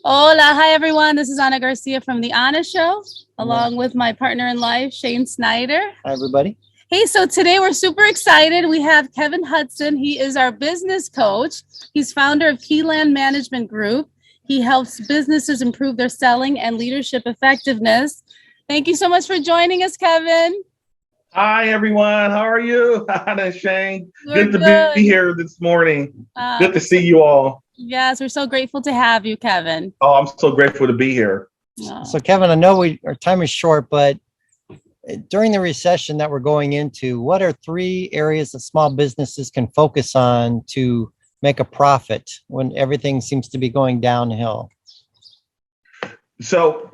Hola, hi everyone. This is Ana Garcia from The Ana Show, along with my partner in life, Shane Snyder. Hi, everybody. Hey, so today we're super excited. We have Kevin Hudson. He is our business coach. He's founder of Keyland Management Group. He helps businesses improve their selling and leadership effectiveness. Thank you so much for joining us, Kevin. Hi, everyone. How are you? Ana, Shane. We're Good to good. be here this morning. Good to We're see you all. Yes, we're so grateful to have you, Kevin. Oh, I'm so grateful to be here. So, Kevin, I know our time is short, but during the recession that we're going into, what are 3 areas that small businesses can focus on to make a profit when everything seems to be going downhill? So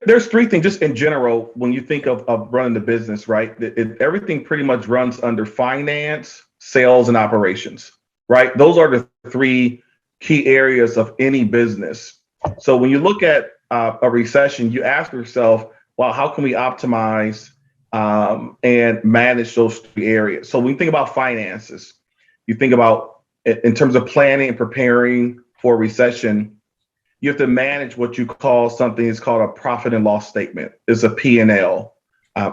there's 3 things just in general when you think of running the business, right? Everything pretty much runs under finance, sales, and operations, right? Those are the 3 key areas of any business. So when you look at a recession, you ask yourself, well, how can we optimize and manage those 3 areas? So when you think about finances, you think about in terms of planning and preparing for a recession, you have to manage what you call something is called a profit and loss statement. It's a P&L.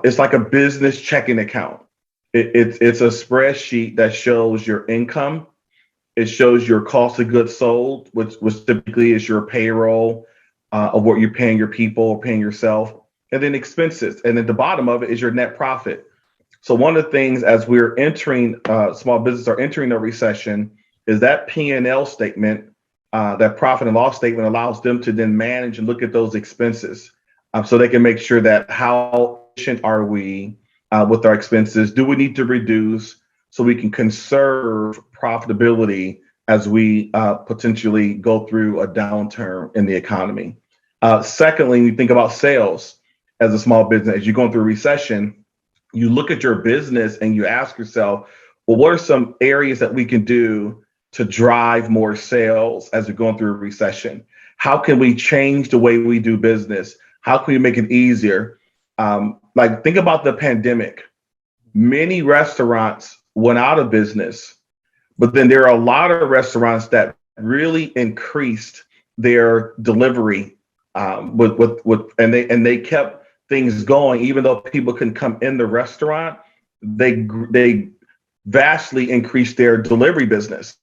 It's like a business checking account. It's a spreadsheet that shows your income. It shows your cost of goods sold, which typically is your payroll of what you're paying your people or paying yourself, and then expenses. And at the bottom of it is your net profit. So one of the things as we're entering, small businesses are entering a recession, is that P&L statement, that profit and loss statement allows them to then manage and look at those expenses so they can make sure that how efficient are we with our expenses? Do we need to reduce so we can conserve profitability as we potentially go through a downturn in the economy? Secondly, you think about sales as a small business. As you're going through a recession, you look at your business and you ask yourself, well, what are some areas that we can do to drive more sales as we're going through a recession? How can we change the way we do business? How can we make it easier? Like think about the pandemic. Many restaurants went out of business, but then there are a lot of restaurants that really increased their delivery and they kept things going even though people couldn't come in the restaurant. They vastly increased their delivery business,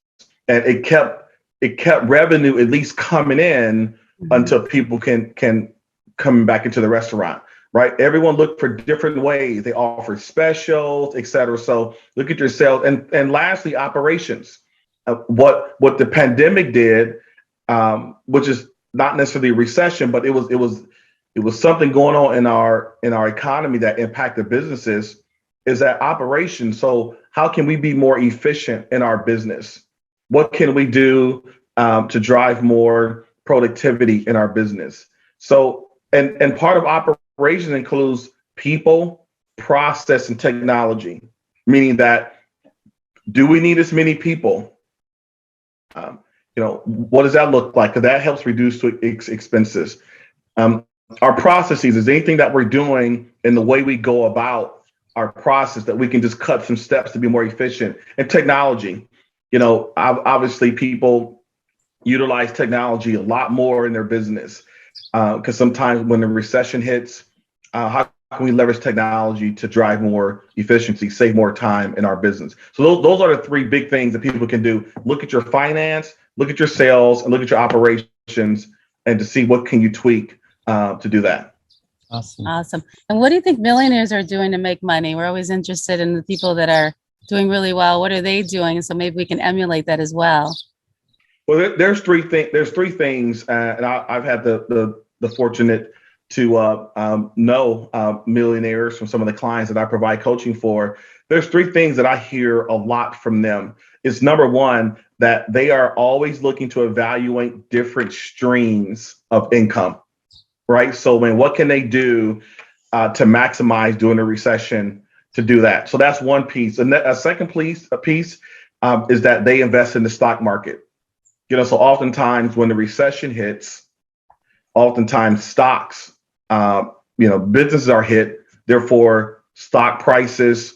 and it kept revenue at least coming in until people can come back into the restaurant. Right? Everyone looked for different ways. They offer specials, et cetera. So look at your sales. And lastly, operations. What the pandemic did, which is not necessarily a recession, but it was something going on in our economy that impacted businesses, is that operations. So how can we be more efficient in our business? What can we do to drive more productivity in our business? So and part of operations includes people, process, and technology, meaning that do we need as many people? What does that look like? Because that helps reduce expenses. Our processes is anything that we're doing in the way we go about our process that we can just cut some steps to be more efficient. And technology, obviously people utilize technology a lot more in their business because sometimes when the recession hits, how can we leverage technology to drive more efficiency, save more time in our business? So those are the 3 big things that people can do. Look at your finance, look at your sales, and look at your operations, and to see what can you tweak to do that. Awesome. And what do you think millionaires are doing to make money? We're always interested in the people that are doing really well. What are they doing? And so maybe we can emulate that as well. Well, there's 3 things. There's 3 things, and I've had the fortunate to know millionaires from some of the clients that I provide coaching for. There's 3 things that I hear a lot from them. It's number 1, that they are always looking to evaluate different streams of income, right? So what can they do to maximize during a recession to do that? So that's one piece. And a second piece is that they invest in the stock market. So oftentimes when the recession hits, oftentimes stocks, businesses are hit, therefore stock prices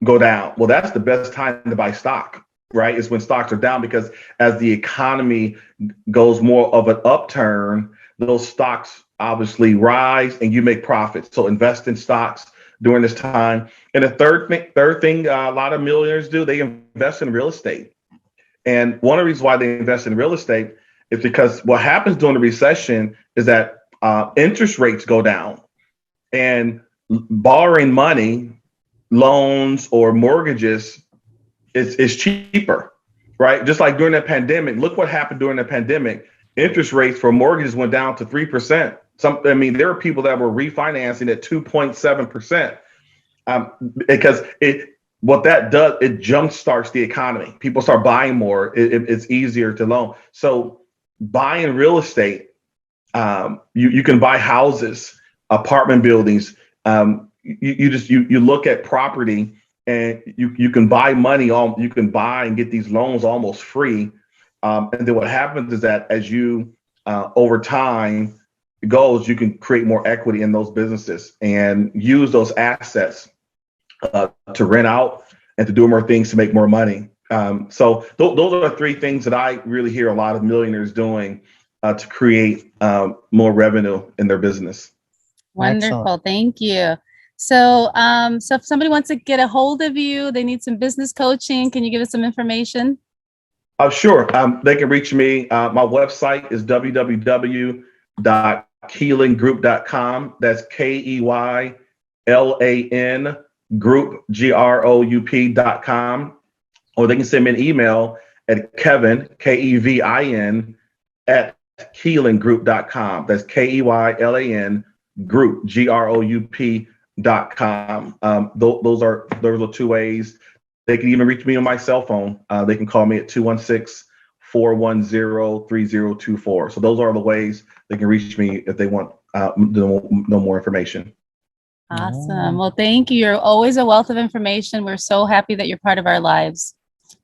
go down. Well, that's the best time to buy stock right? Is when stocks are down, because as the economy goes more of an upturn, those stocks obviously rise and you make profits. So invest in stocks during this time. And the third thing a lot of millionaires do, they invest in real estate. And one of the reasons why they invest in real estate is because what happens during the recession is that interest rates go down, and borrowing money, loans or mortgages is cheaper, right? Just like during the pandemic, look what happened during the pandemic. Interest rates for mortgages went down to 3%. There are people that were refinancing at 2.7%, because what that does, it jump starts the economy. People start buying more. It's easier to loan. So buying real estate, you can buy houses, apartment buildings. You look at property, and you can buy money. You can buy and get these loans almost free. And then what happens is that as you over time goes, you can create more equity in those businesses and use those assets to rent out and to do more things to make more money. So those are the three things that I really hear a lot of millionaires doing to create more revenue in their business. Wonderful. Excellent. Thank you. So, so if somebody wants to get a hold of you, they need some business coaching. Can you give us some information? Sure. They can reach me. My website is www.keylingroup.com. That's KEYLAN group, GROUP.com. Or they can send me an email at Kevin, KEVIN, at keylingroup.com. That's KEYLAN group, GROUP.com. Those are the two ways. They can even reach me on my cell phone. They can call me at 216-410-3024. So those are the ways they can reach me if they want to know more information. Awesome. Well, thank you. You're always a wealth of information. We're so happy that you're part of our lives.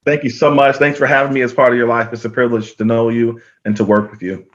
Thank you so much. Thanks for having me as part of your life. It's a privilege to know you and to work with you.